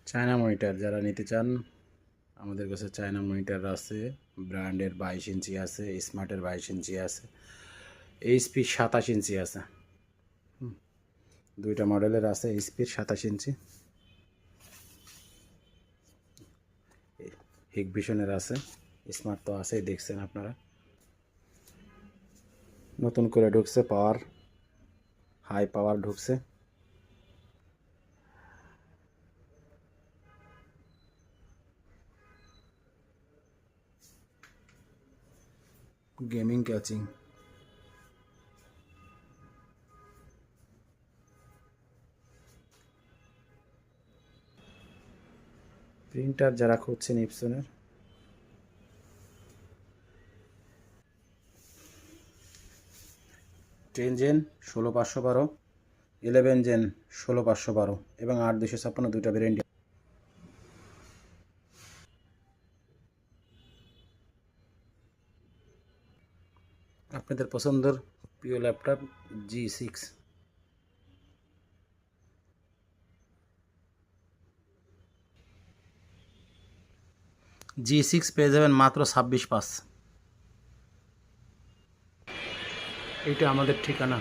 China monitor যারা নিতে চান আমাদের কাছে চায়না মনিটর আছে, ব্র্যান্ডের 22 ইঞ্চি আছে, স্মার্টের 22 ইঞ্চি আছে, এইচপি 27 ইঞ্চি আছে। দুইটা মডেলের আছে, এইচপির 27 ইঞ্চি, হিগভিশনের আছে, স্মার্ট তো আছেই, দেখছেন আপনারা। নতুন করে ঢুকছে পাওয়ার, হাই পাওয়ার ঢুকছে। গেমিং ক্যাচিং, প্রিন্টার যারা খুঁজছেন ইপসনের, 10 জেন 16512, 11 জেন 16512 এবং 8256 দুইটা ভেরিয়েন্ট। আপনাদের পছন্দের প্রিয় ল্যাপটপ G6 পেয়ে যাবেন মাত্র 26,500। এইটা আমাদের ঠিকানা।